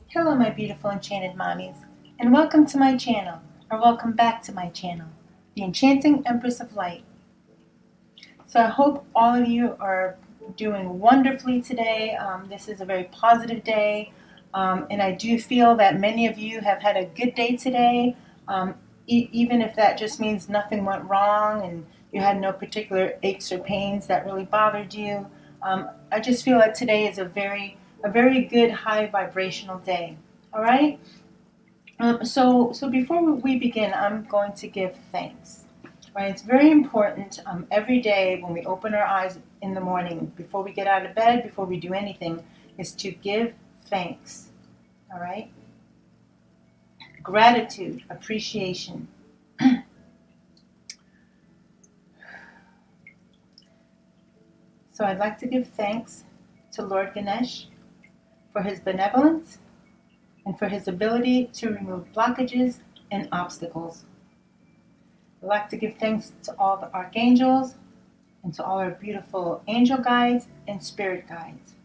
Hello my beautiful enchanted mommies, and welcome to my channel, or welcome back to my channel, the Enchanting Empress of Light. So I hope all of you are doing wonderfully today. This is a very positive day, and I do feel that many of you have had a good day today, even if that just means nothing went wrong and you had no particular aches or pains that really bothered you. I just feel that today is a very good high vibrational day. All right. So before we begin, I'm going to give thanks. Right. It's very important every day when we open our eyes in the morning, before we get out of bed, before we do anything, is to give thanks. All right. Gratitude, appreciation. So I'd like to give thanks to Lord Ganesh for his benevolence and for his ability to remove blockages and obstacles. I'd like to give thanks to all the archangels and to all our beautiful angel guides and spirit guides.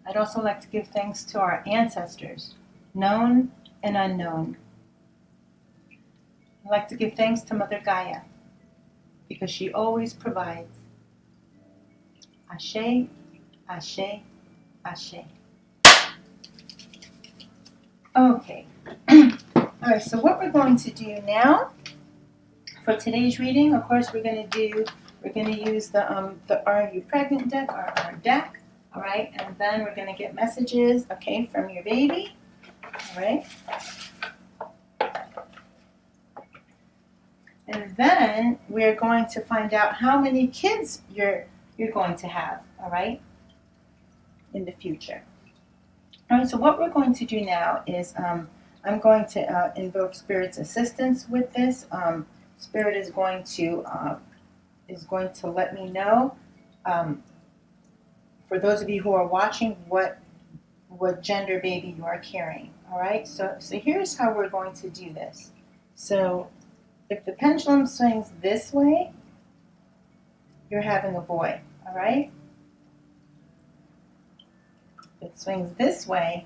I'd also like to give thanks to our ancestors, known and unknown. I'd like to give thanks to Mother Gaia, because she always provides. Ashe, Ashe, Ashe. Okay. Alright, so what we're going to do now for today's reading, of course, we're going to use the Are You Pregnant deck, our deck, alright, and then we're going to get messages, okay, from your baby, alright. And then we're going to find out how many kids you're going to have, all right, in the future. All right, so what we're going to do now is I'm going to invoke Spirit's assistance with this. Spirit is going to let me know, for those of you who are watching, what gender baby you are carrying. All right, so here's how we're going to do this. So if the pendulum swings this way, you're having a boy, all right? If it swings this way,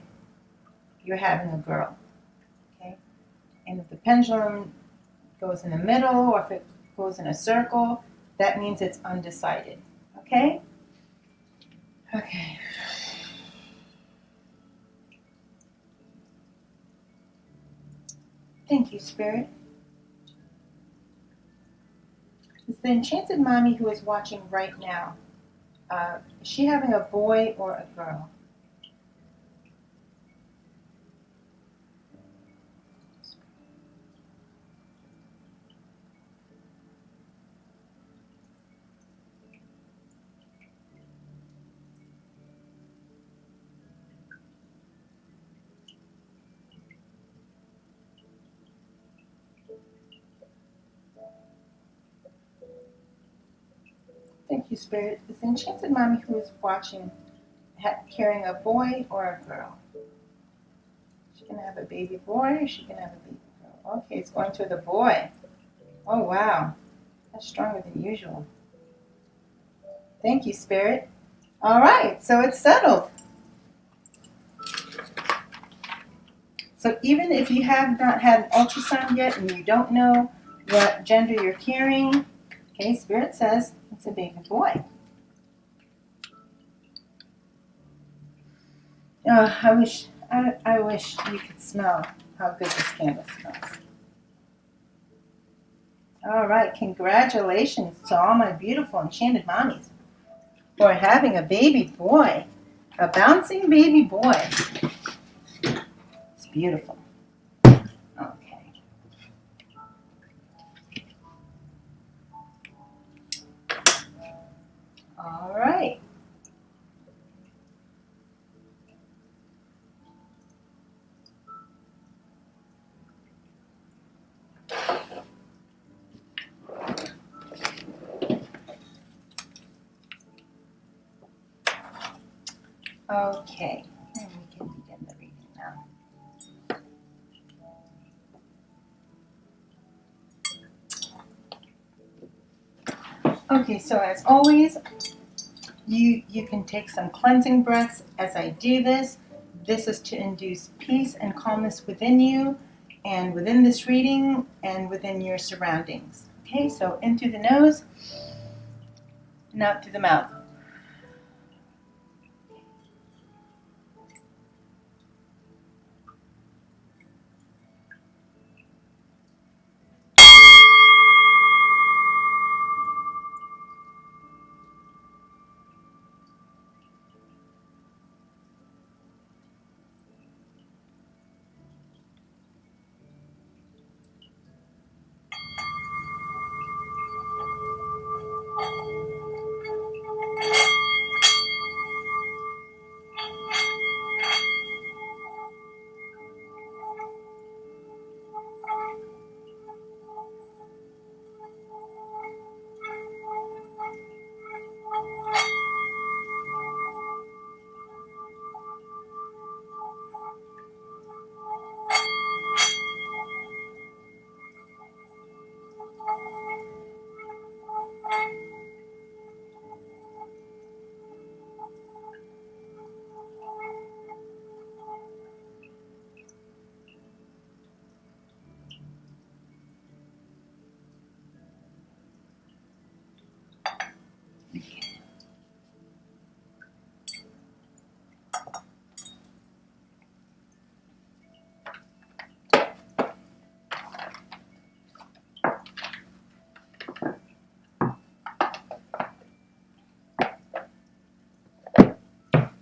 you're having a girl, okay? And if the pendulum goes in the middle, or if it goes in a circle, that means it's undecided, okay? Okay. Thank you, Spirit. It's the enchanted mommy who is watching right now. Is she having a boy or a girl? Thank you, Spirit. Is the enchanted mommy who is watching carrying a boy or a girl? Is she going to have a baby boy, or is she going to have a baby girl? Okay, it's going to the boy. Oh, wow. That's stronger than usual. Thank you, Spirit. All right, so it's settled. So even if you have not had an ultrasound yet and you don't know what gender you're carrying, okay, Spirit says it's a baby boy. I wish you could smell how good this candle smells. All right, congratulations to all my beautiful enchanted mommies for having a baby boy, a bouncing baby boy. It's beautiful. Okay. All right. Okay, and we can begin the reading now. Okay, so as always, you can take some cleansing breaths as I do this. This is to induce peace and calmness within you and within this reading and within your surroundings. Okay, so in through the nose and out through the mouth.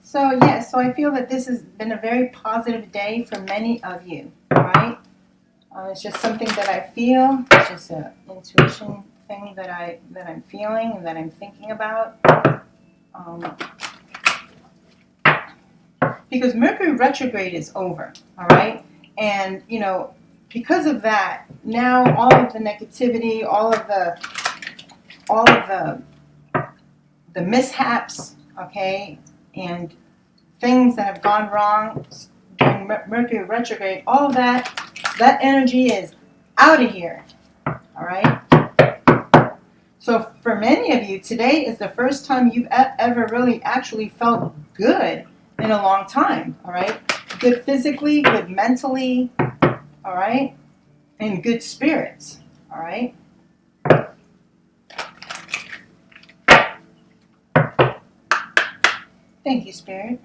So yes, so I feel that this has been a very positive day for many of you, right? It's just something that I feel. It's just an intuition thing that I'm feeling and that I'm thinking about. Because Mercury retrograde is over, all right? And because of that, now all of the negativity, all of the mishaps, okay, and things that have gone wrong during Mercury retrograde, all of that energy is out of here, all right? So for many of you, today is the first time you've ever really actually felt good in a long time, all right? Good physically, good mentally, all right? And good spirits, all right? Thank you, Spirit.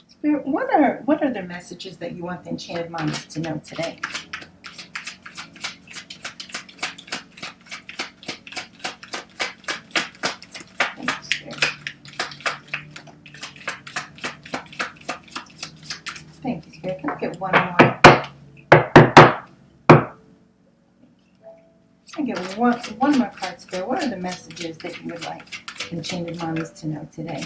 Spirit, what are the messages that you want the Enchanted Mommies to know today? Thank you, Spirit. Thank you, Spirit. Can I get one more? I get one more card, Spirit. What are the messages that you would like Enchanted Mommies to know today?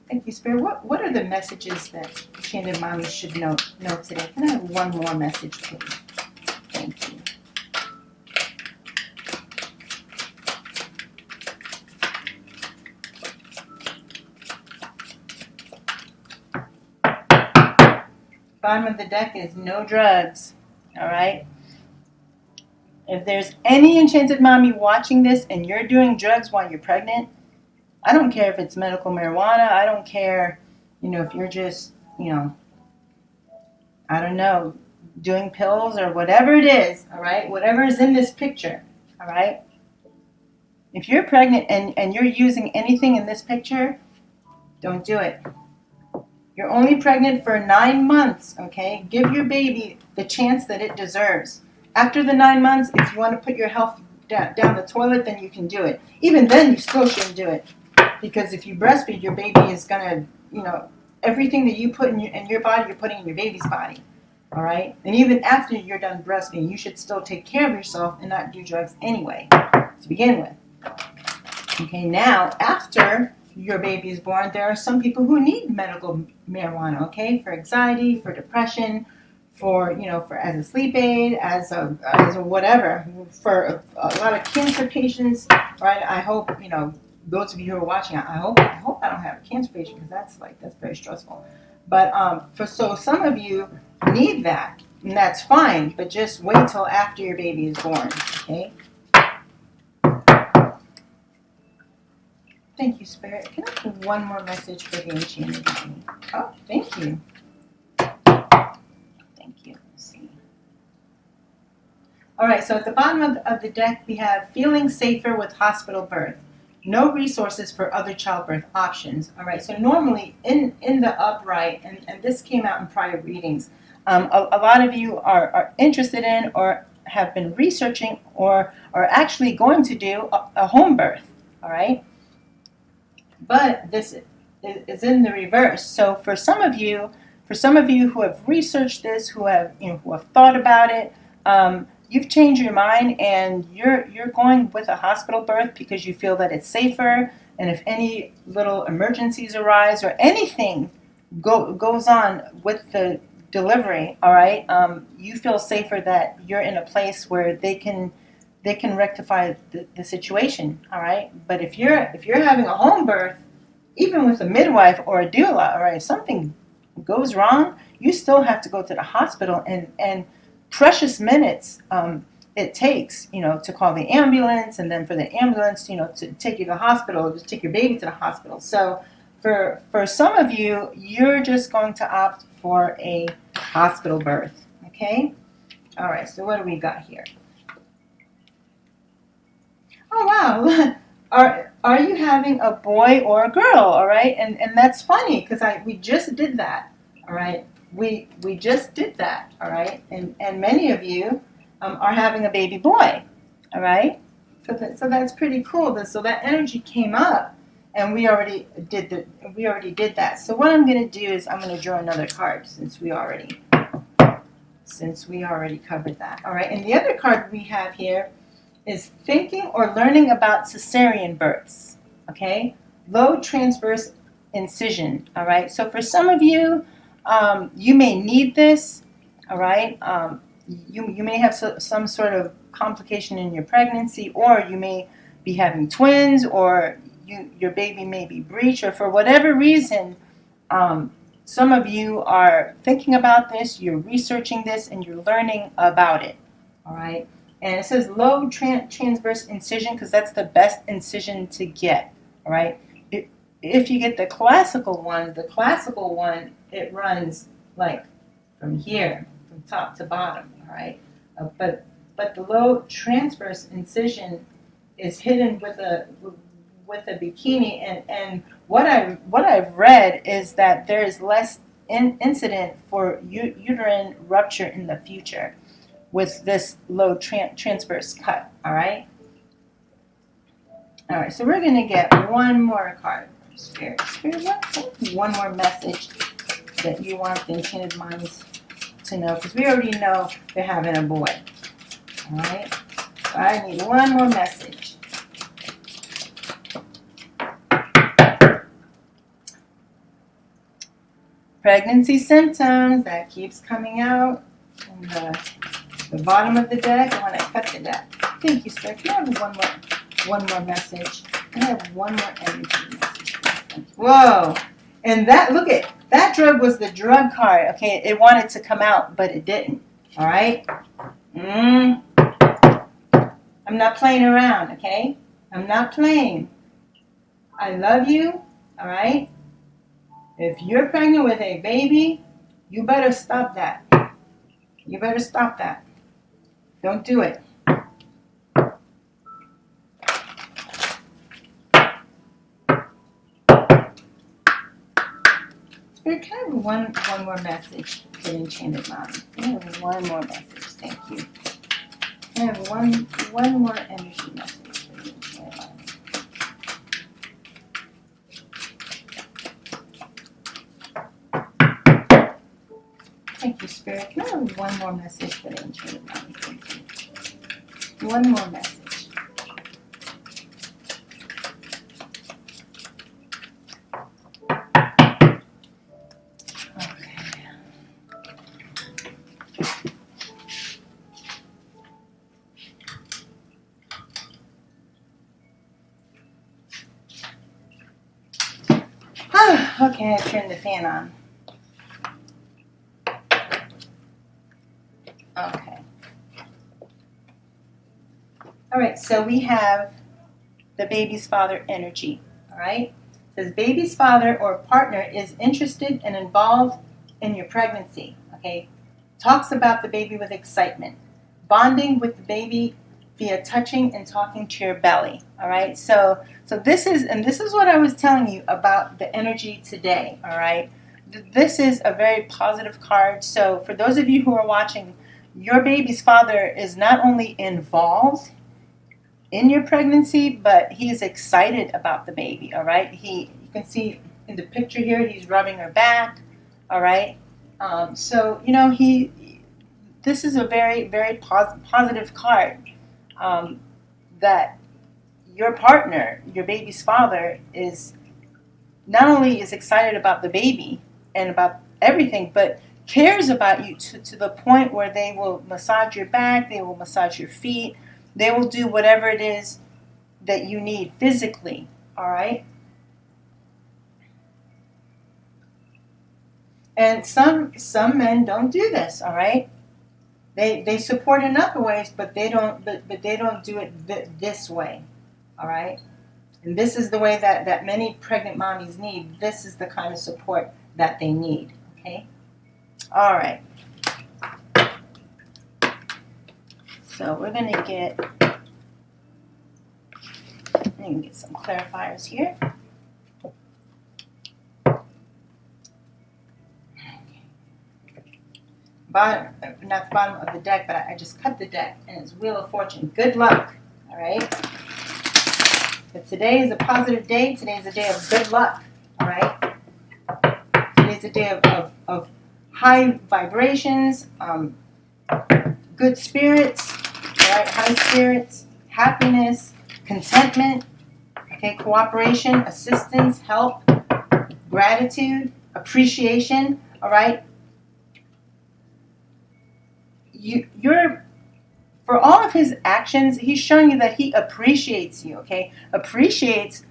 Thank you, Spirit. What are the messages that Enchanted Mommies should know today? Can I have one more message, please? Thank you. Bottom of the deck is no drugs, all right? If there's any Enchanted Mommy watching this and you're doing drugs while you're pregnant, I don't care if it's medical marijuana. I don't care, if you're just, I don't know, doing pills or whatever it is, all right? Whatever is in this picture, all right? If you're pregnant and you're using anything in this picture, don't do it. You're only pregnant for 9 months, okay? Give your baby the chance that it deserves. After the 9 months, if you want to put your health down the toilet, then you can do it. Even then, you still shouldn't do it. Because if you breastfeed, your baby is going to, everything that you put in your body, you're putting in your baby's body, all right? And even after you're done breastfeeding, you should still take care of yourself and not do drugs anyway, to begin with. Okay, now, after your baby is born, there are some people who need medical marijuana, okay, for anxiety, for depression, for as a sleep aid, as a whatever, for a lot of cancer patients, right? I hope those of you who are watching, I hope I don't have a cancer patient, because that's very stressful. But so some of you need that, and that's fine. But just wait till after your baby is born. Okay. Thank you, Spirit. Can I have one more message for the Enchanted Mommy? Oh, thank you. Thank you. Let's see. All right, so at the bottom of the deck, we have feeling safer with hospital birth. No resources for other childbirth options. All right, so normally in the upright, and this came out in prior readings, a lot of you are interested in or have been researching or are actually going to do a home birth. All right. But this is in the reverse. So for some of you who have researched this, who have thought about it, you've changed your mind and you're going with a hospital birth because you feel that it's safer. And if any little emergencies arise or anything goes on with the delivery, all right, you feel safer that you're in a place where they can rectify the situation, all right? But if you're having a home birth, even with a midwife or a doula, all right, if something goes wrong, you still have to go to the hospital, and precious minutes it takes, to call the ambulance, and then for the ambulance, to take you to the hospital, just take your baby to the hospital. So for some of you, you're just going to opt for a hospital birth, okay? All right, so what do we got here? Oh wow, are you having a boy or a girl? All right, and that's funny because we just did that. All right, we just did that. All right, and many of you are having a baby boy. All right, so that's pretty cool. So that energy came up, and we already did that. So what I'm going to do is I'm going to draw another card since we already covered that. All right, and the other card we have here is thinking or learning about cesarean births, okay? Low transverse incision, all right? So for some of you, you may need this, all right? You may have some sort of complication in your pregnancy, or you may be having twins, or your baby may be breech, or for whatever reason, some of you are thinking about this, you're researching this, and you're learning about it, all right? And it says low transverse incision because that's the best incision to get, all right? If you get the classical one, it runs like from here, from top to bottom, all right? But the low transverse incision is hidden with a bikini, and what I've read is that there is less incident for uterine rupture in the future with this low transverse cut, all right? All right, so we're going to get one more card. Spirit, one more message that you want the Enchanted Minds to know, because we already know they're having a boy, all right? So I need one more message. Pregnancy symptoms, that keeps coming out in the bottom of the deck and when I cut the deck. Thank you, Stork. Can I have one more message? Can I have one more energy message? Whoa. And that drug was the drug card. Okay, it wanted to come out, but it didn't. All right? I'm not playing around, okay? I'm not playing. I love you, all right? If you're pregnant with a baby, you better stop that. You better stop that. Don't do it. Spirit, can I have one more message for the Enchanted Mommy? Can I have one more message? Thank you. Can I have one more energy message for the Enchanted Mommy? Thank you, Spirit. Can I have one more message for the Enchanted Mommy? Thank you. One more message. Okay, I turned the fan on. Okay. All right, so we have the baby's father energy. All right. It says baby's father or partner is interested and involved in your pregnancy. Okay. Talks about the baby with excitement. Bonding with the baby via touching and talking to your belly. All right. So this is what I was telling you about the energy today. All right. This is a very positive card. So for those of you who are watching, your baby's father is not only involved in your pregnancy, but he is excited about the baby. All right. You can see in the picture here, he's rubbing her back. All right. So this is a very, very positive card, that your partner, your baby's father, is not only is excited about the baby and about everything, but cares about you to the point where they will massage your back, they will massage your feet, they will do whatever it is that you need physically. All right. And some men don't do this. All right. They support in other ways, but they don't do it this way. All right. And this is the way that many pregnant mommies need. This is the kind of support that they need. Okay. All right. So we're going to get some clarifiers here. Not the bottom of the deck, but I just cut the deck, and it's Wheel of Fortune. Good luck. All right. But today is a positive day. Today is a day of good luck. All right. Today is a day of high vibrations, good spirits. All right. High spirits, happiness, contentment. Okay. Cooperation, assistance, help, gratitude, appreciation. All right. You're for all of his actions, he's showing you that he appreciates you, okay? Appreciates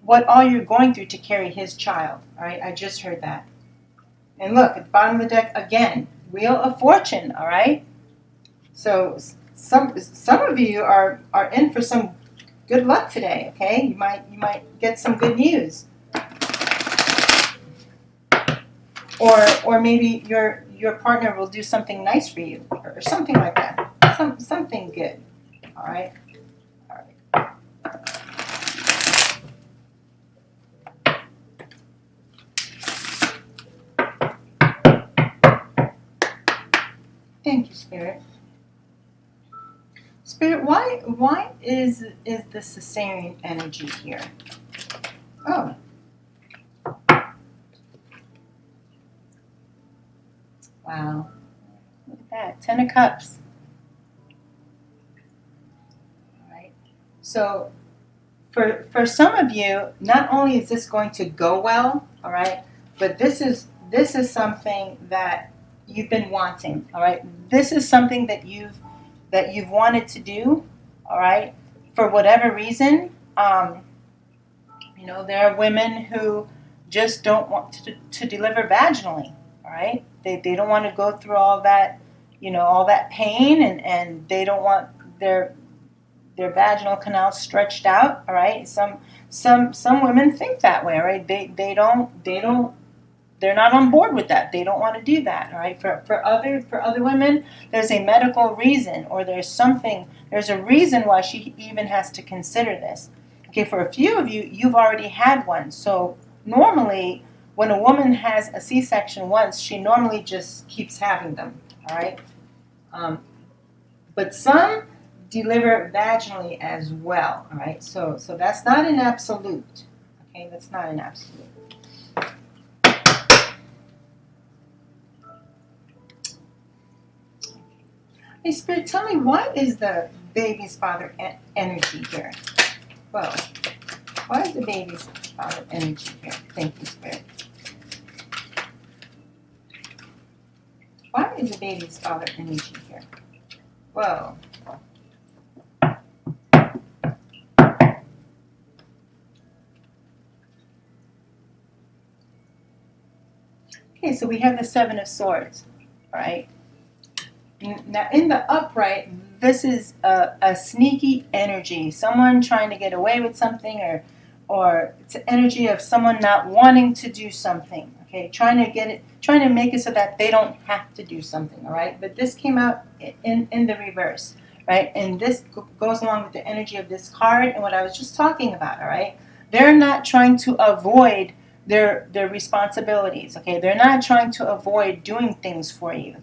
what all you're going through to carry his child, all right? I just heard that. And look, at the bottom of the deck, again, Wheel of Fortune, all right? So some of you are in for some good luck today, okay? You might get some good news. Or maybe your partner will do something nice for you, or something like that. Something good. All right. All right. Thank you, Spirit. Spirit, why is the cesarean energy here? Oh. Wow. Look at that. 10 of Cups. All right. So for some of you, not only is this going to go well, all right, but this is something that you've been wanting, all right. This is something that you've wanted to do, all right, for whatever reason. There are women who just don't want to deliver vaginally, all right. They don't want to go through all that, all that pain, and they don't want their vaginal canal stretched out, all right. Some women think that way, all right. They're not on board with that. They don't want to do that, all right. For other women, there's a medical reason, or there's a reason why she even has to consider this. Okay, for a few of you, you've already had one. So normally, when a woman has a C-section once, she normally just keeps having them, all right. But some deliver vaginally as well, all right. So that's not an absolute. Okay, that's not an absolute. Hey, Spirit, tell me, why is the baby's father energy here? Well, why is the baby's father energy here? Thank you, Spirit. Why is the baby's father energy here? Whoa. Okay, so we have the Seven of Swords, right? Now, in the upright, this is a sneaky energy. Someone trying to get away with something, or it's an energy of someone not wanting to do something. Okay, trying to make it so that they don't have to do something. All right, but this came out in the reverse, right? And this goes along with the energy of this card and what I was just talking about. All right, they're not trying to avoid their responsibilities. Okay, they're not trying to avoid doing things for you.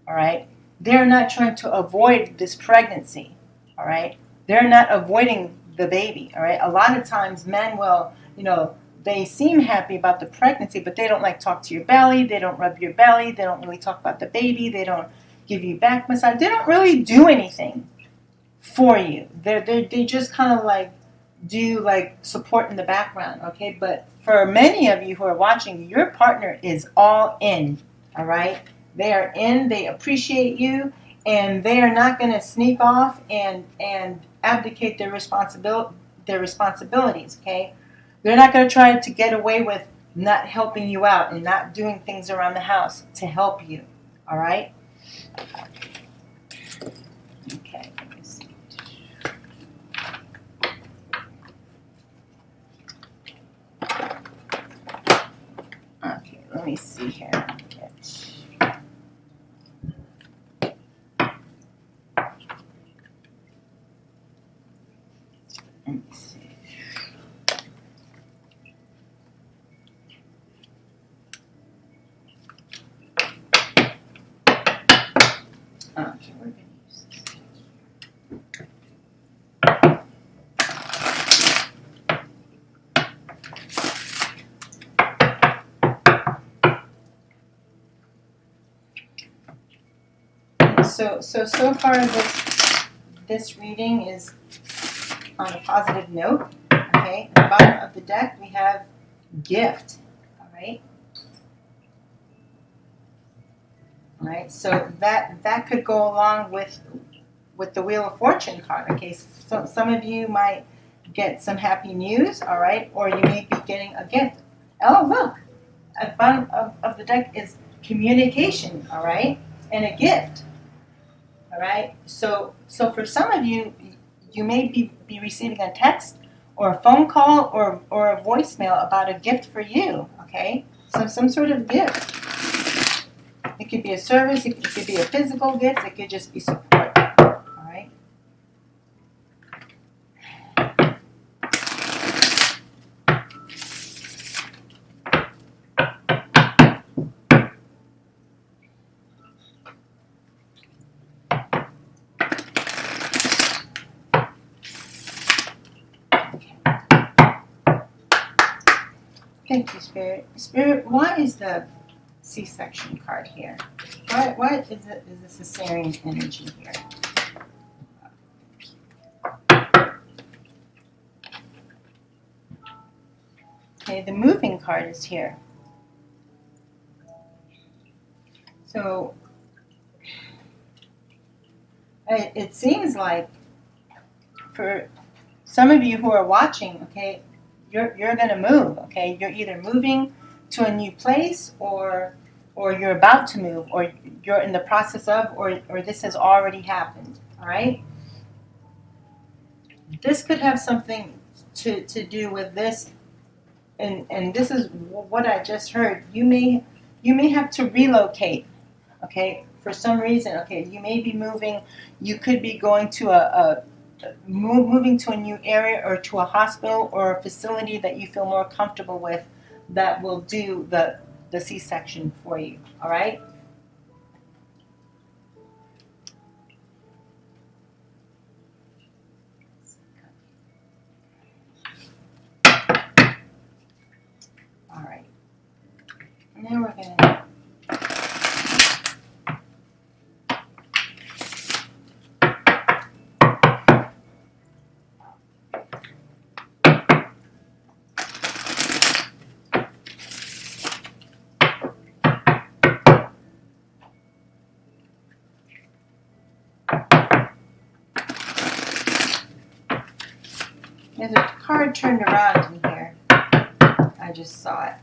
All right. They're not trying to avoid this pregnancy, all right? They're not avoiding the baby, all right? A lot of times men will, they seem happy about the pregnancy, but they don't like talk to your belly. They don't rub your belly. They don't really talk about the baby. They don't give you back massage. They don't really do anything for you. They just kind of like do like support in the background, okay? But for many of you who are watching, your partner is all in, all right? They are in, they appreciate you, and they are not going to sneak off and abdicate their responsibilities, okay? They're not going to try to get away with not helping you out and not doing things around the house to help you, all right? Okay, let me see. Okay, let me see here. Let me see. Okay, we're going to use this. So far this reading is on a positive note. Okay, at the bottom of the deck we have gift. All right. All right. So that could go along with the Wheel of Fortune card. Okay. So some of you might get some happy news. All right, or you may be getting a gift. Oh, look, at the bottom of the deck is communication. All right, and a gift. All right. So for some of you, you may be receiving a text or a phone call or a voicemail about a gift for you. Okay. So some sort of gift. It could be a service. It could be a physical gift. It could just be support. All right. Thank you, Spirit. Spirit, why is the C-section card here? Why is this a cesarean energy here? Okay, the moving card is here. So it seems like for some of you who are watching, okay, you're going to move, okay? You're either moving to a new place or you're about to move, or you're in the process of, or this has already happened, all right? This could have something to do with this, and this is what I just heard. You may have to relocate, okay, for some reason, okay? You may be moving, you could be going to moving to a new area or to a hospital or a facility that you feel more comfortable with that will do the C-section for you, all right? All right. And then we're going to there's a card turned around in here. I just saw it.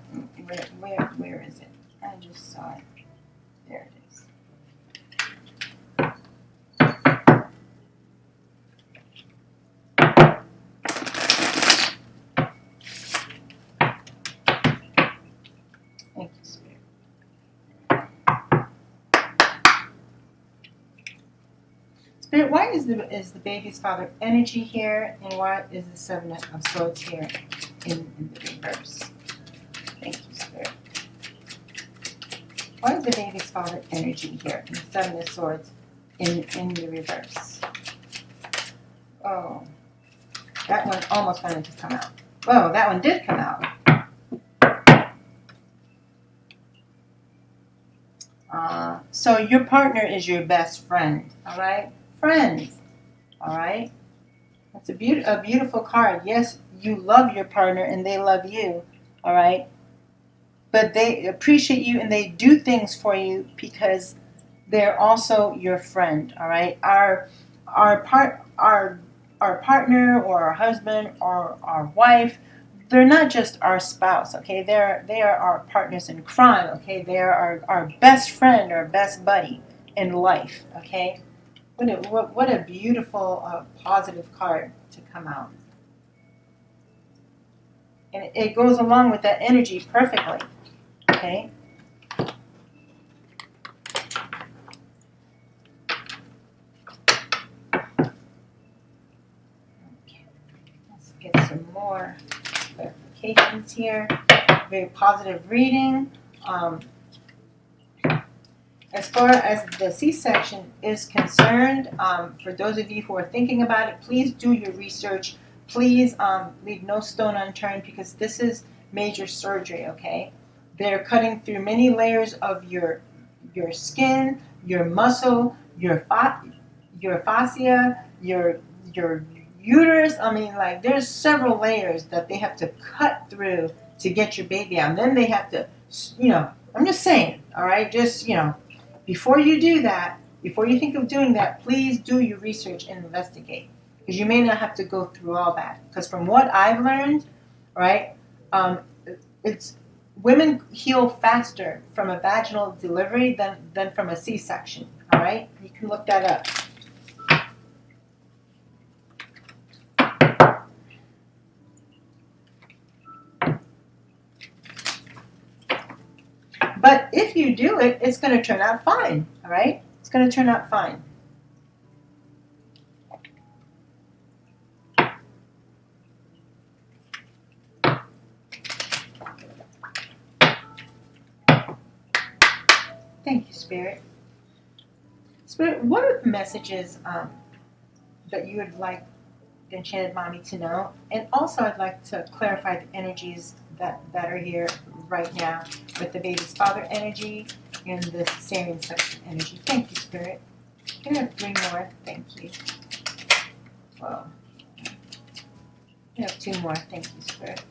Where is it? I just saw it. There it is. Spirit, why is the baby's father energy here, and why is the Seven of Swords here in the reverse? Thank you, Spirit. Why is the baby's father energy here in the Seven of Swords in the reverse? Oh, that one almost wanted to come out. Oh, that one did come out. So your partner is your best friend, all right? Friends, all right? That's a beautiful card. Yes, you love your partner and they love you, all right? But they appreciate you and they do things for you because they're also your friend, all right? Our partner or our husband or our wife, they're not just our spouse, okay? They are our partners in crime, okay? They are our best friend, our best buddy in life, okay? What a beautiful, positive card to come out. And it goes along with that energy perfectly, okay? Let's get some more clarifications here. Very positive reading. As far as the C-section is concerned, for those of you who are thinking about it, please do your research. Please leave no stone unturned because this is major surgery, okay? They're cutting through many layers of your skin, your muscle, your fascia, your uterus. I mean, like, there's several layers that they have to cut through to get your baby out. And then they have to, I'm just saying, all right? Just, before you do that, before you think of doing that, please do your research and investigate. Because you may not have to go through all that. Because from what I've learned, right, it's women heal faster from a vaginal delivery than from a C-section. All right? You can look that up. But if you do it, it's going to turn out fine, all right? It's going to turn out fine. Thank you, Spirit. Spirit, what are the messages that you would like the Enchanted Mommy to know? And also I'd like to clarify the energies that are here right now with the baby's father energy and the cesarean section energy. Thank you, Spirit. Can I have 3 more? Thank you. Whoa. I have 2 more. Thank you, Spirit.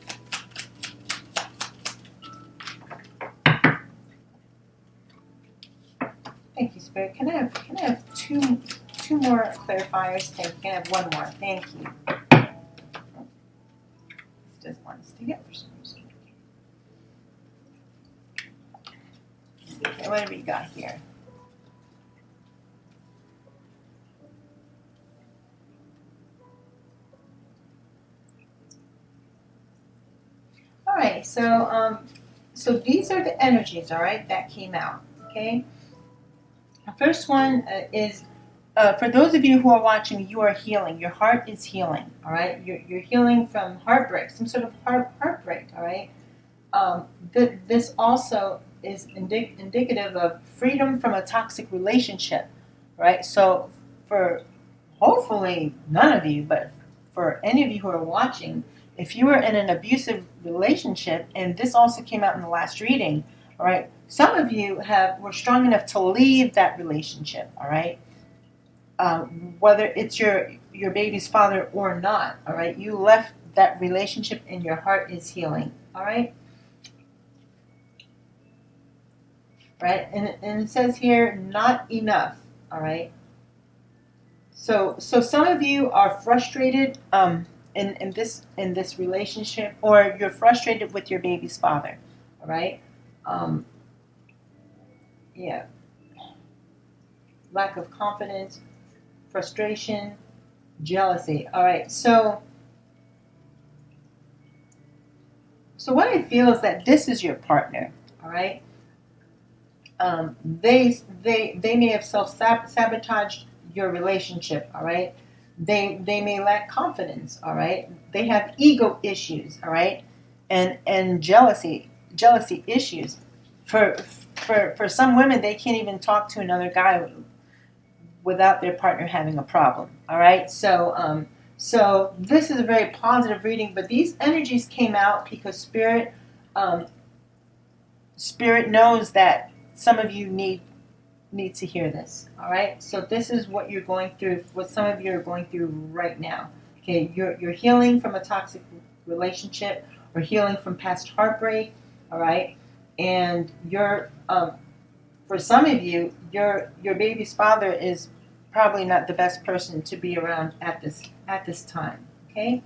Thank you, Spirit. Can I have two more clarifiers? Thank you. Can I have 1 more? Thank you. This doesn't want to stay up for some reason. Okay, what have we got here? All right, so these are the energies, all right, that came out, okay? The first one is, for those of you who are watching, you are healing. Your heart is healing, all right? You're healing from heartbreak, some sort of heartbreak, all right? This also is indicative of freedom from a toxic relationship, right? So for hopefully none of you, but for any of you who are watching, if you were in an abusive relationship, and this also came out in the last reading, all right, some of you were strong enough to leave that relationship, all right, whether it's your baby's father or not, all right, you left that relationship and your heart is healing, all right. Right, and it says here, not enough, all right. So some of you are frustrated in this relationship, or you're frustrated with your baby's father, all right. Yeah, lack of confidence, frustration, jealousy. All right, so what I feel is that this is your partner, all right. They may have self-sabotaged your relationship, all right? They may lack confidence, all right? They have ego issues, all right? And jealousy issues. For some women, they can't even talk to another guy without their partner having a problem, all right? So this is a very positive reading, but these energies came out because um, Spirit knows that some of you need to hear this, all right? So this is what you're going through, what some of you are going through right now. Okay, you're healing from a toxic relationship or healing from past heartbreak, all right? And you're for some of you, your baby's father is probably not the best person to be around at this time, okay?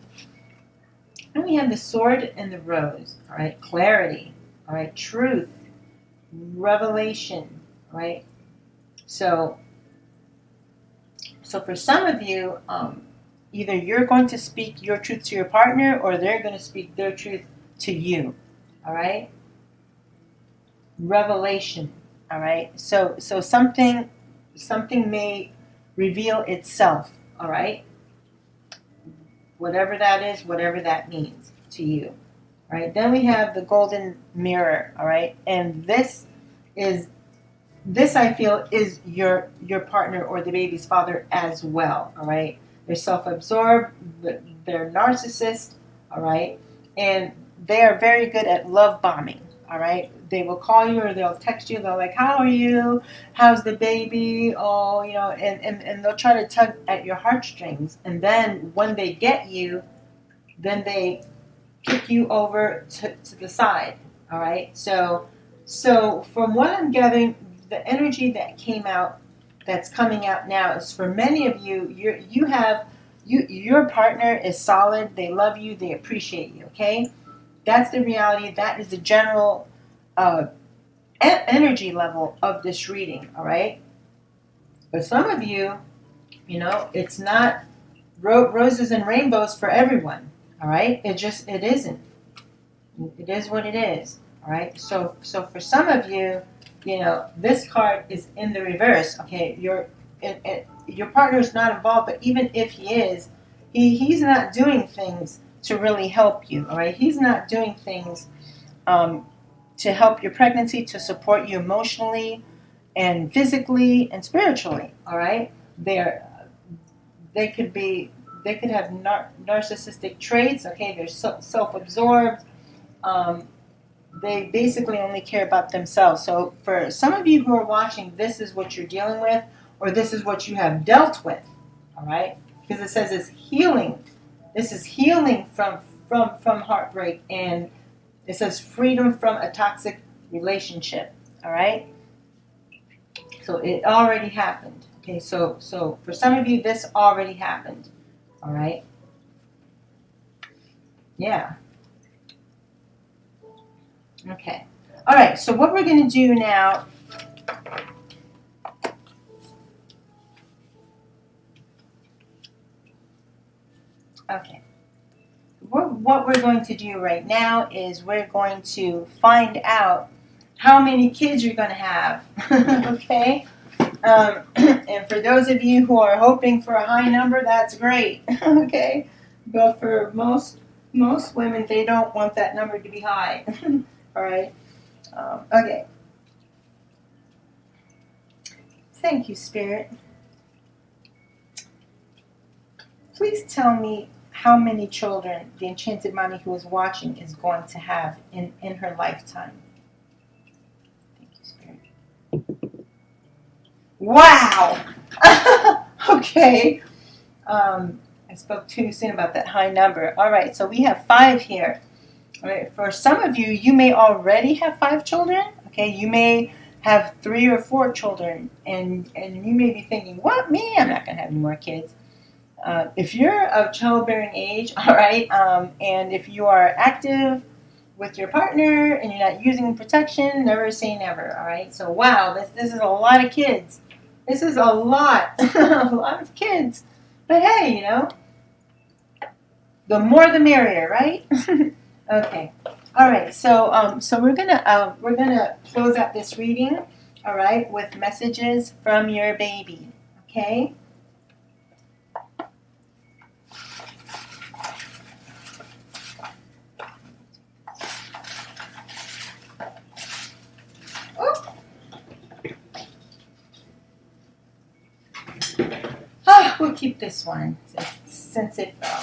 And we have the sword and the rose, all right? Clarity, all right? Truth, revelation, all right? So for some of you, either you're going to speak your truth to your partner or they're going to speak their truth to you, all right? Revelation, all right? So something may reveal itself, all right? Whatever that is, whatever that means to you, all right? Then we have the golden mirror, all right? And this I feel is your partner or the baby's father as well, all right? They're self-absorbed, they're narcissists, all right? And they are very good at love bombing, all right? They will call you or they'll text you. They're like, how are you? How's the baby? Oh, and they'll try to tug at your heartstrings. And then when they get you, then they kick you over to the side, all right? So from what I'm gathering, the energy that came out, that's coming out now, is for many of you. Your partner is solid. They love you. They appreciate you. Okay, that's the reality. That is the general energy level of this reading. All right, but some of you, it's not roses and rainbows for everyone. All right, it isn't. It is what it is. All right, so for some of you, this card is in the reverse. Okay, your partner is not involved, but even if he is, he's not doing things to really help you. All right, he's not doing things to help your pregnancy, to support you emotionally and physically and spiritually. All right, they could have narcissistic traits. Okay, they're self-absorbed. They basically only care about themselves. So for some of you who are watching, this is what you're dealing with, or this is what you have dealt with, all right? Because it says it's healing. This is healing from heartbreak, and it says freedom from a toxic relationship, all right? So it already happened. Okay, so for some of you, this already happened, all right? Yeah. Okay. All right. So what we're going to do now. Okay. What we're going to do right now is we're going to find out how many kids you're going to have. Okay. And for those of you who are hoping for a high number, that's great. Okay. But for most women, they don't want that number to be high. All right. Okay. Thank you, Spirit. Please tell me how many children the Enchanted Mommy who is watching is going to have in her lifetime. Thank you, Spirit. Wow! Okay. I spoke too soon about that high number. All right, so we have 5 here. All right, for some of you, you may already have 5 children. Okay, you may have 3 or 4 children, and you may be thinking, what, me? I'm not going to have any more kids. If you're of childbearing age, all right, and if you are active with your partner and you're not using protection, never say never, all right? So, wow, this is a lot of kids. This is a lot, a lot of kids. But hey, the more the merrier, right? Okay. All right. So we're gonna close out this reading, all right, with messages from your baby. Okay. We'll keep this one since it fell.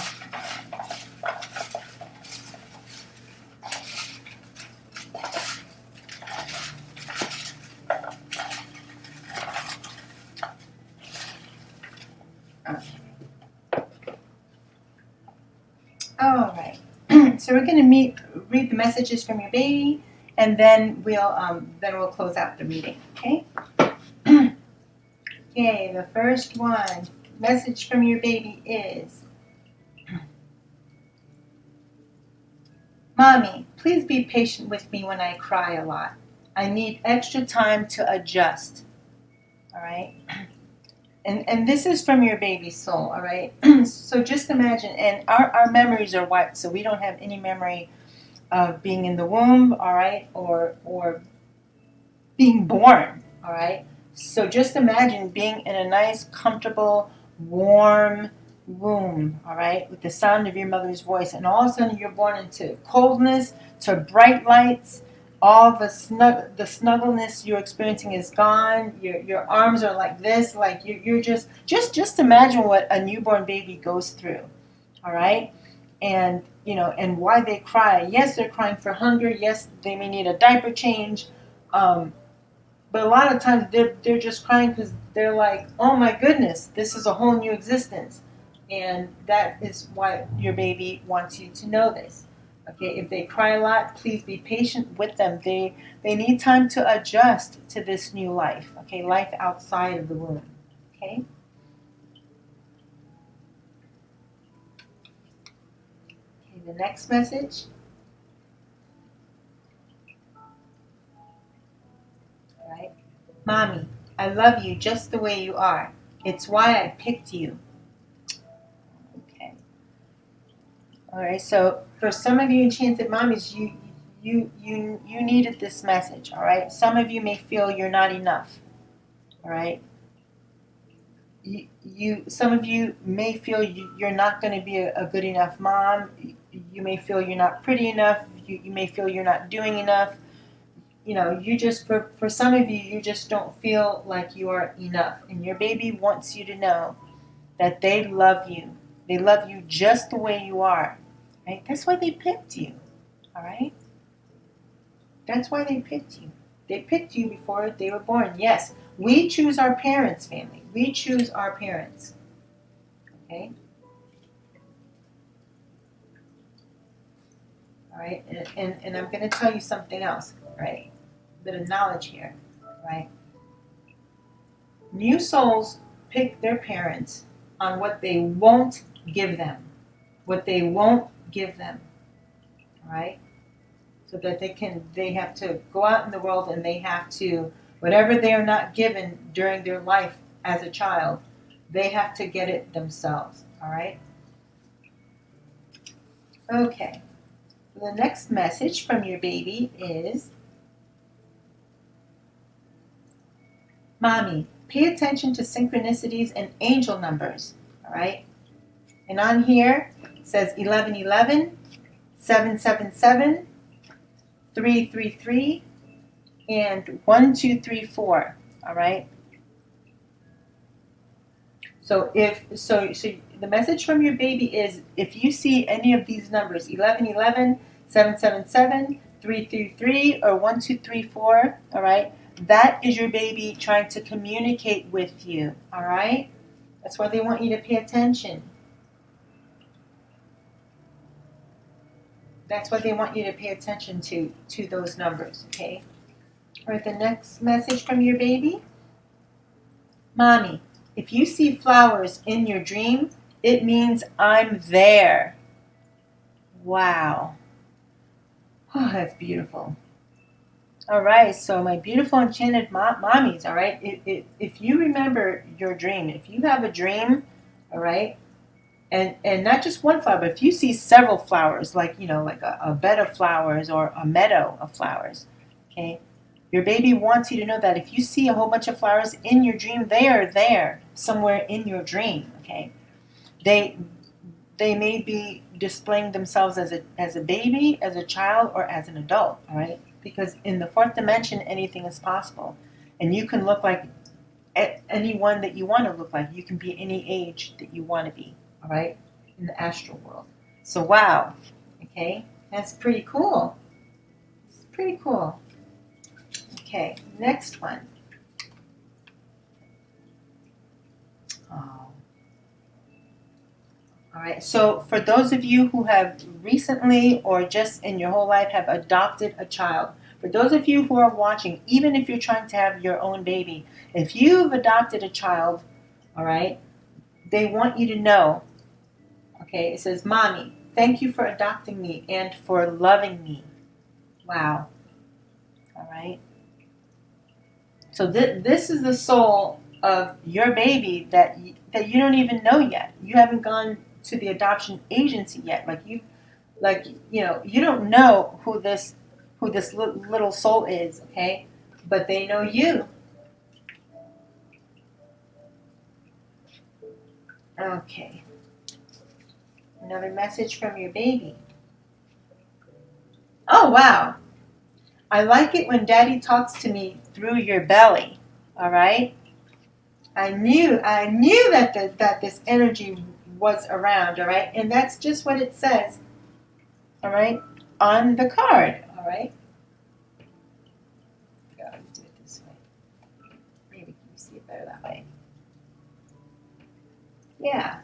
All right. So we're going to read the messages from your baby, and then we'll close out the reading. Okay. Okay. The first one message from your baby is, "Mommy, please be patient with me when I cry a lot. I need extra time to adjust." All right. And this is from your baby's soul, all right? So just imagine, and our memories are wiped, so we don't have any memory of being in the womb, all right, or being born, all right? So just imagine being in a nice, comfortable, warm womb, all right, with the sound of your mother's voice, and all of a sudden you're born into coldness, to bright lights. All the snuggleness you're experiencing is gone. Your arms are like this, like you're just imagine what a newborn baby goes through, all right? And and why they cry. Yes, they're crying for hunger. Yes, they may need a diaper change, but a lot of times they're just crying because they're like, oh my goodness, this is a whole new existence, and that is why your baby wants you to know this. Okay, if they cry a lot, please be patient with them. They need time to adjust to this new life. Okay, life outside of the womb. Okay. Okay, the next message. All right. "Mommy, I love you just the way you are. It's why I picked you." Okay. All right. So for some of you enchanted mommies, you needed this message. All right. Some of you may feel you're not enough. All right. Some of you may feel you're not going to be a good enough mom. You may feel you're not pretty enough. You may feel you're not doing enough. You just, for some of you, you just don't feel like you are enough. And your baby wants you to know that they love you. They love you just the way you are. Right? That's why they picked you. All right? That's why they picked you. They picked you before they were born. Yes, we choose our parents, family. We choose our parents. Okay? All right? And I'm going to tell you something else, right? A bit of knowledge here, right? New souls pick their parents on what they won't give them. What they won't give them. All right? So that they have to go out in the world and they have to, whatever they are not given during their life as a child, they have to get it themselves. All right? Okay. The next message from your baby is, "Mommy, pay attention to synchronicities and angel numbers." All right? And on here it says 1111, 777, 333, and 1234. All right? So the message from your baby is, if you see any of these numbers, 1111, 777, 333, or 1234, all right, that is your baby trying to communicate with you, all right? That's why they want you to pay attention. That's why they want you to pay attention to those numbers, okay? All right, the next message from your baby. "Mommy, if you see flowers in your dream, it means I'm there." Wow. Oh, that's beautiful. All right, so my beautiful enchanted mommies, all right, if you remember your dream, if you have a dream, all right, and not just one flower, but if you see several flowers, like, like a bed of flowers or a meadow of flowers, okay, your baby wants you to know that if you see a whole bunch of flowers in your dream, they are there somewhere in your dream, okay? They may be displaying themselves as a baby, as a child, or as an adult, all right? Because in the fourth dimension, anything is possible. And you can look like anyone that you want to look like. You can be any age that you want to be, all right, in the astral world. So, wow, okay, that's pretty cool. It's pretty cool. Okay, next one. Oh. All right, so for those of you who have recently or just in your whole life have adopted a child, for those of you who are watching, even if you're trying to have your own baby, if you've adopted a child, all right, they want you to know, okay, it says, Mommy, thank you for adopting me and for loving me. Wow. All right. So this is the soul of your baby that you don't even know yet. You haven't gone to the adoption agency yet. You don't know who this little soul is, okay? But they know you. Okay. Another message from your baby. Oh, wow. I like it when Daddy talks to me through your belly. All right? I knew that this energy was around, all right? And that's just what it says, all right, on the card, all right? Gotta do it this way. Maybe you see it better that way. Yeah,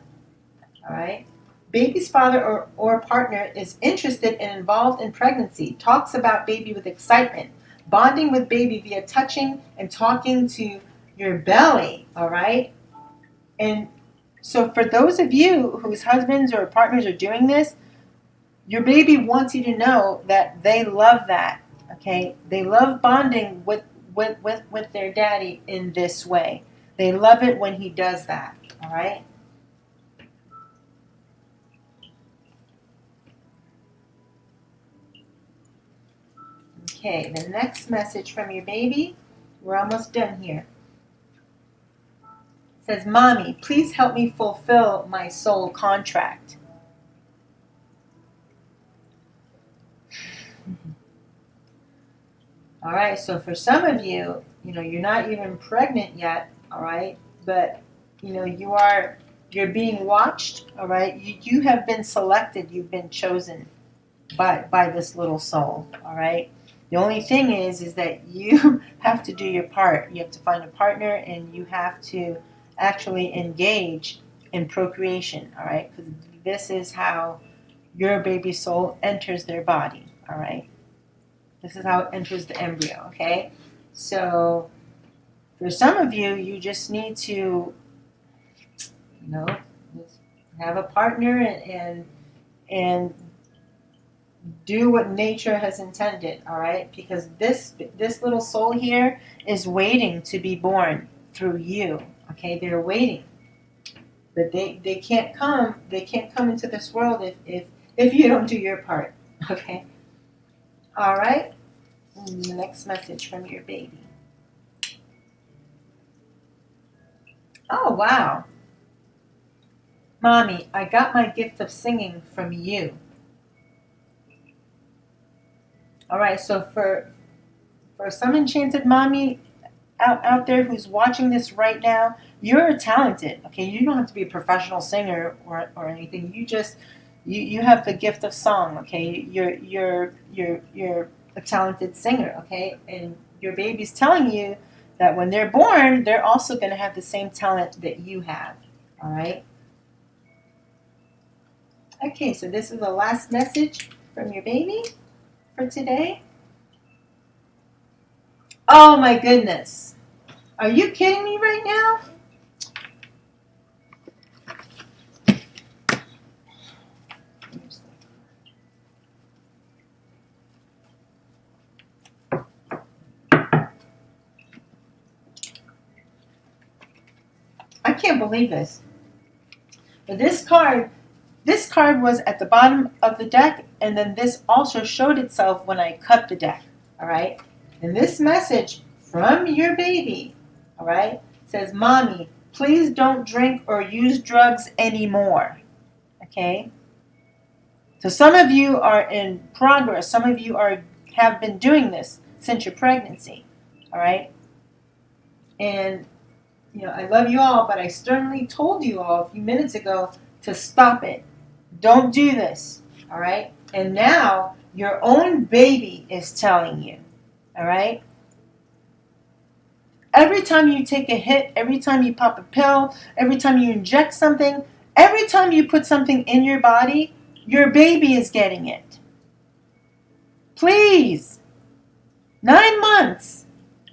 all right. Baby's father or partner is interested and involved in pregnancy, talks about baby with excitement, bonding with baby via touching and talking to your belly, all right? And so for those of you whose husbands or partners are doing this, your baby wants you to know that they love that, okay? They love bonding with their daddy in this way. They love it when he does that, all right? Okay, the next message from your baby, we're almost done here. It says, Mommy, please help me fulfill my soul contract. All right, so for some of you, you're not even pregnant yet, all right, but you're being watched, all right. You have been selected, you've been chosen by this little soul, all right. The only thing is that you have to do your part. You have to find a partner, and you have to actually engage in procreation, all right, because this is how your baby soul enters their body, all right. This is how it enters the embryo, okay? So for some of you, you just need to, have a partner and do what nature has intended, all right? Because this little soul here is waiting to be born through you, okay? They're waiting. But they can't come into this world if you don't do your part, okay? All right? The next message from your baby. Oh, wow. Mommy, I got my gift of singing from you. All right, so for some enchanted mommy out there who's watching this right now, you're talented, okay? You don't have to be a professional singer or anything. You have the gift of song, okay? You're a talented singer, okay? And your baby's telling you that when they're born, they're also going to have the same talent that you have, all right? Okay, so this is the last message from your baby for today. Oh my goodness. Are you kidding me right now? I can't believe this. But this card was at the bottom of the deck, and then this also showed itself when I cut the deck, all right? And this message from your baby, all right, says, Mommy, please don't drink or use drugs anymore, okay? So some of you are in progress. Some of you have been doing this since your pregnancy, all right? And I love you all, but I sternly told you all a few minutes ago to stop it. Don't do this, all right? And now your own baby is telling you, all right? Every time you take a hit, every time you pop a pill, every time you inject something, every time you put something in your body, your baby is getting it. Please. 9 months,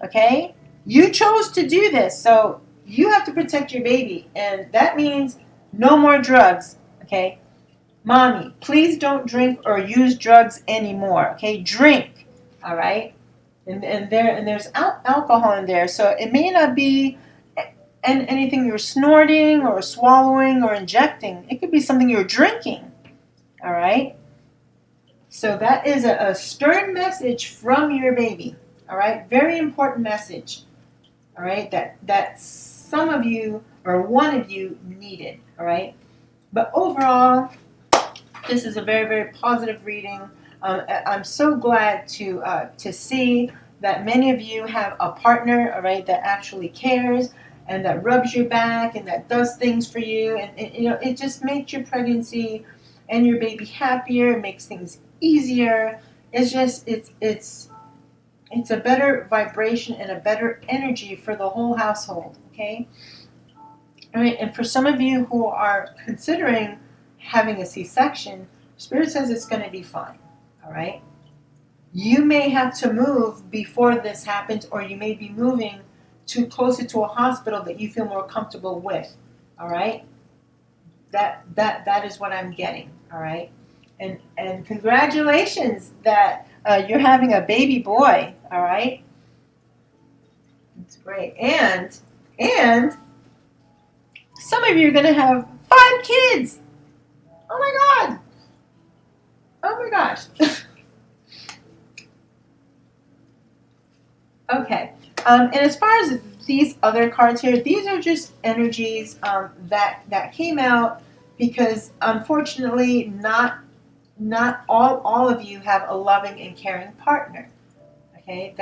okay? You chose to do this, so you have to protect your baby, and that means no more drugs, okay? Mommy, please don't drink or use drugs anymore, okay? Drink, all right? And there's alcohol in there, so it may not be anything you're snorting or swallowing or injecting. It could be something you're drinking, all right? So that is a stern message from your baby, all right? Very important message, all right? That some of you or one of you needed, all right? But overall, this is a very, very positive reading. I'm so glad to see that many of you have a partner, all right, that actually cares and that rubs your back and that does things for you, and it just makes your pregnancy and your baby happier. It makes things easier. It's a better vibration and a better energy for the whole household. Okay. All right, and for some of you who are considering having a C-section, Spirit says it's going to be fine, all right? You may have to move before this happens, or you may be moving closer to a hospital that you feel more comfortable with, all right? That is what I'm getting, all right? And congratulations that you're having a baby boy, all right? That's great. And some of you are going to have 5 kids. Oh my God. Oh my gosh. Okay. And as far as these other cards here, these are just energies that came out because unfortunately not all of you have a loving and caring partner. Okay,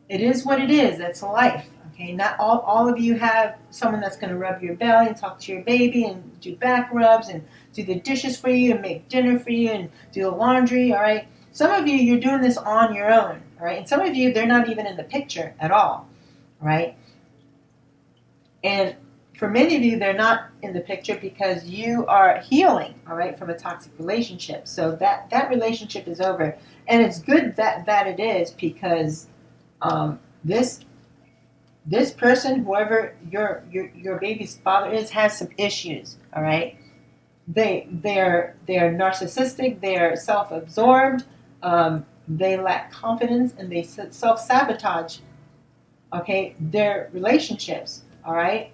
it is what it is. That's life. Okay, not all of you have someone that's going to rub your belly and talk to your baby and do back rubs and do the dishes for you and make dinner for you and do the laundry, all right? Some of you, you're doing this on your own, all right? And some of you, they're not even in the picture at all, right? And for many of you, they're not in the picture because you are healing, all right, from a toxic relationship. So that relationship is over. And it's good that it is because this person, whoever your baby's father is, has some issues. All right, they're narcissistic. They're self-absorbed. They lack confidence and they self-sabotage. Okay, their relationships. All right.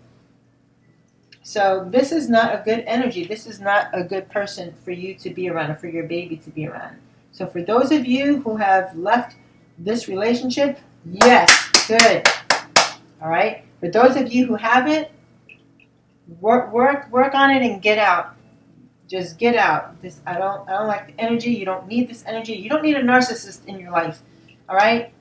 So this is not a good energy. This is not a good person for you to be around or for your baby to be around. So for those of you who have left this relationship, yes, good. All right. For those of you who haven't, work on it and get out. Just get out. I don't like the energy. You don't need this energy. You don't need a narcissist in your life. All right.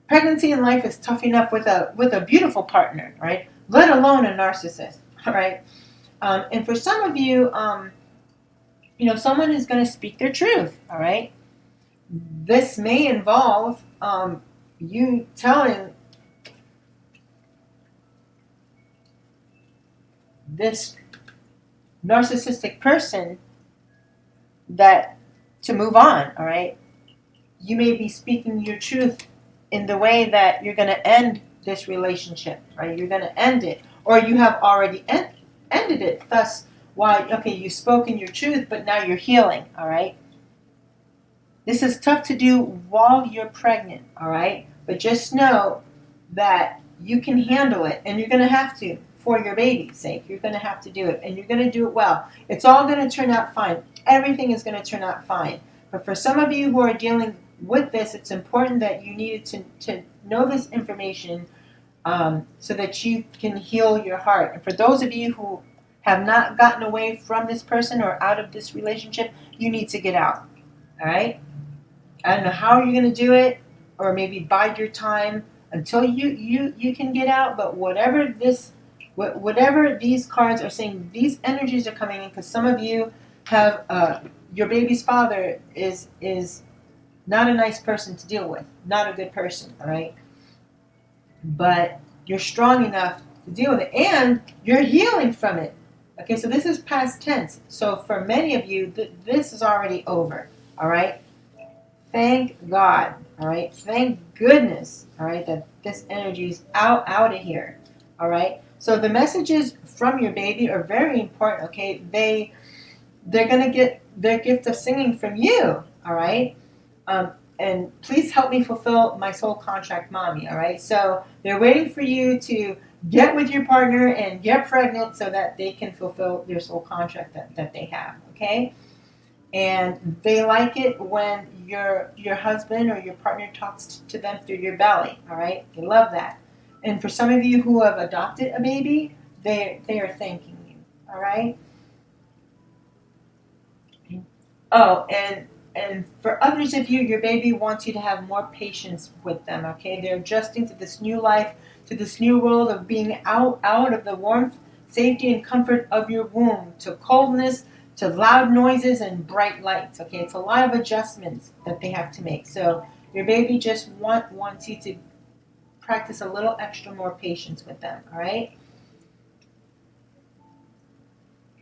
Pregnancy and life is tough enough with a beautiful partner, right? Let alone a narcissist. All right. And for some of you, someone is going to speak their truth. All right. This may involve you telling this narcissistic person that to move on, all right? You may be speaking your truth in the way that you're going to end this relationship, right? You're going to end it, or you have already ended it. Thus, you've spoken your truth, but now you're healing, all right? This is tough to do while you're pregnant, all right? But just know that you can handle it, and you're going to have to. For your baby's sake, you're going to have to do it, and you're going to do it well. It's all going to turn out fine. Everything is going to turn out fine. But for some of you who are dealing with this, it's important that you needed to know this information so that you can heal your heart. And for those of you who have not gotten away from this person or out of this relationship, you need to get out. All right? I don't know how you're going to do it, or maybe bide your time until you can get out. But whatever this Whatever these cards are saying, these energies are coming in because some of you have your baby's father is not a nice person to deal with, not a good person, all right? But you're strong enough to deal with it, and you're healing from it. Okay, so this is past tense. So for many of you, this is already over, all right? Thank God, all right? Thank goodness, all right, that this energy is out of here, all right? So the messages from your baby are very important, okay? They're going to get their gift of singing from you, all right? And please help me fulfill my soul contract, mommy, all right? So they're waiting for you to get with your partner and get pregnant so that they can fulfill their soul contract that they have, okay? And they like it when your husband or your partner talks to them through your belly, all right? They love that. And for some of you who have adopted a baby, they are thanking you, all right? Oh, and for others of you, your baby wants you to have more patience with them, okay? They're adjusting to this new life, to this new world of being out of the warmth, safety, and comfort of your womb, to coldness, to loud noises and bright lights, okay? It's a lot of adjustments that they have to make. So your baby just wants you to practice a little extra more patience with them, all right?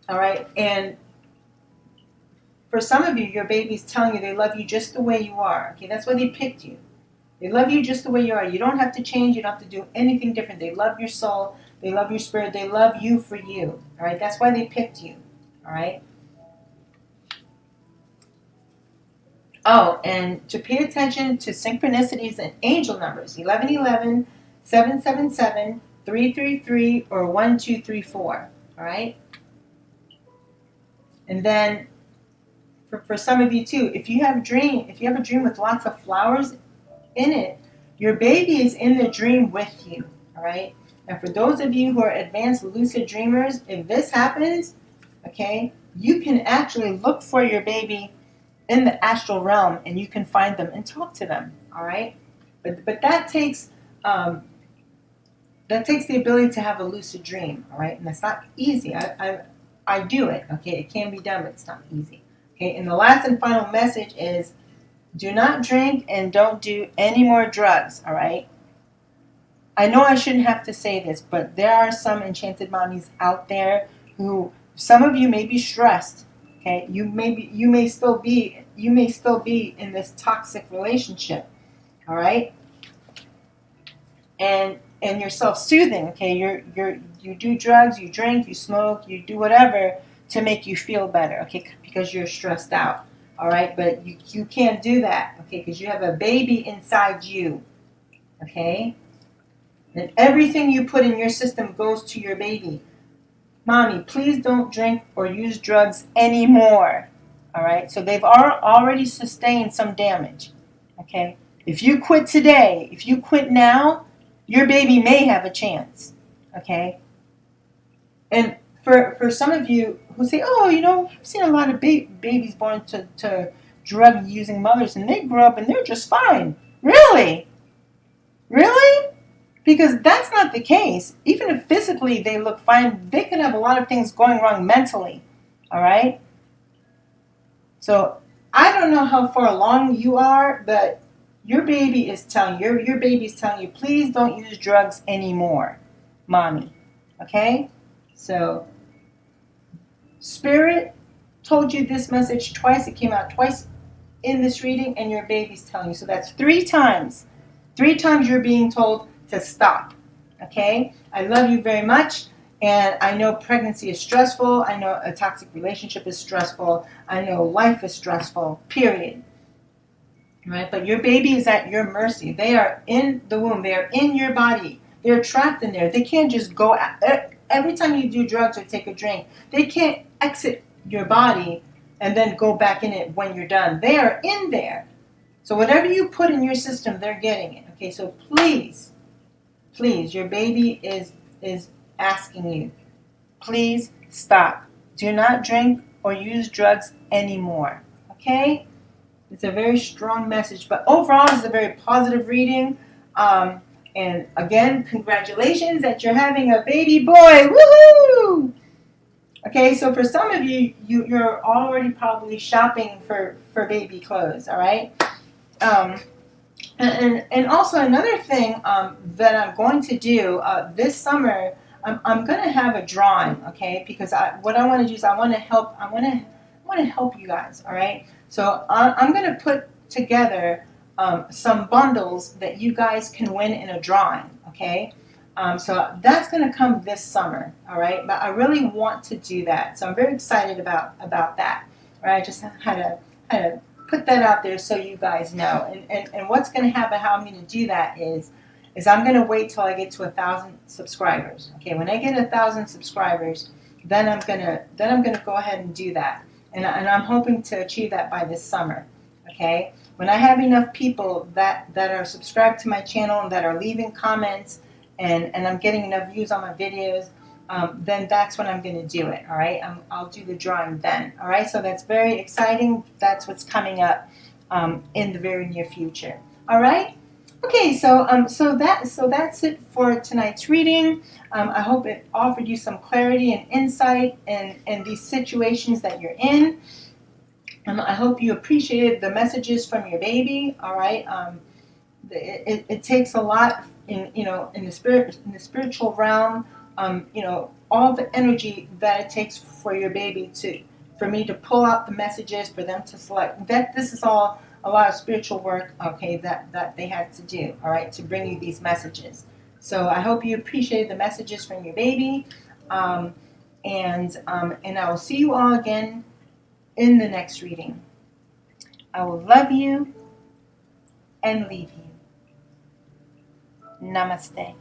All right, and for some of you, your baby's telling you they love you just the way you are. Okay, that's why they picked you. They love you just the way you are. You don't have to change. You don't have to do anything different. They love your soul. They love your spirit. They love you for you. All right, that's why they picked you. All right. Oh, and to pay attention to synchronicities and angel numbers: 1111, 777, 333, or 1234. All right. And then for some of you too, if you have a dream with lots of flowers in it, your baby is in the dream with you, all right? And for those of you who are advanced lucid dreamers, if this happens, okay, you can actually look for your baby in the astral realm and you can find them and talk to them, all right? But that takes the ability to have a lucid dream, all right? And that's not easy. I do it, okay? It can be done, but it's not easy. Okay, and the last and final message is do not drink and don't do any more drugs, all right? I know I shouldn't have to say this, but there are some enchanted mommies out there who, some of you may be stressed, okay? You may still be in this toxic relationship, all right? And you're self-soothing, okay? You do drugs, you drink, you smoke, you do whatever to make you feel better, okay? Because you're stressed out, all right? But you can't do that, okay? Because you have a baby inside you, okay? And everything you put in your system goes to your baby. Mommy, please don't drink or use drugs anymore, all right? So they've already sustained some damage, okay? If you quit today, if you quit now, your baby may have a chance, okay? And for some of you who say, oh, I've seen a lot of babies born to drug-using mothers, and they grew up and they're just fine. Really? Really? Because that's not the case. Even if physically they look fine, they could have a lot of things going wrong mentally, all right? So I don't know how far along you are, but your baby is telling you, please don't use drugs anymore, mommy, okay? So Spirit told you this message twice. It came out twice in this reading, and your baby's telling you. So that's 3 times. 3 times you're being told to stop. Okay? I love you very much. And I know pregnancy is stressful. I know a toxic relationship is stressful. I know life is stressful, period. Right? But your baby is at your mercy. They are in the womb. They are in your body. They're trapped in there. They can't just go out. Every time you do drugs or take a drink, they can't exit your body and then go back in it when you're done. They are in there. So whatever you put in your system, they're getting it. Okay, so please, your baby is asking you, please stop. Do not drink or use drugs anymore. Okay? It's a very strong message, but overall it's a very positive reading. And again, congratulations that you're having a baby boy. Woohoo! Okay, so for some of you, you're already probably shopping for baby clothes, all right? And also another thing that I'm going to do this summer, I'm going to have a drawing, okay? Because what I want to do is I want to help you guys, all right? So I'm going to put together some bundles that you guys can win in a drawing, okay? So that's going to come this summer, all right? But I really want to do that, so I'm very excited about that. All right, I just had to put that out there so you guys know. And what's going to happen, how I'm going to do that is I'm going to wait till I get to 1,000 subscribers. Okay, when I get 1,000 subscribers, then I'm gonna go ahead and do that. And I'm hoping to achieve that by this summer. Okay, when I have enough people that are subscribed to my channel and that are leaving comments, and I'm getting enough views on my videos, then that's when I'm going to do it. All right, I'll do the drawing then. All right, so that's very exciting. That's what's coming up in the very near future. All right. Okay, so that's it for tonight's reading. I hope it offered you some clarity and insight in these situations that you're in. I hope you appreciated the messages from your baby. All right. It takes a lot in the spiritual realm. All the energy that it takes for your baby for me to pull out the messages, for them to select that. This is all a lot of spiritual work, okay, that they had to do, all right, to bring you these messages. So I hope you appreciated the messages from your baby, and I will see you all again in the next reading. I will love you and leave you. Namaste.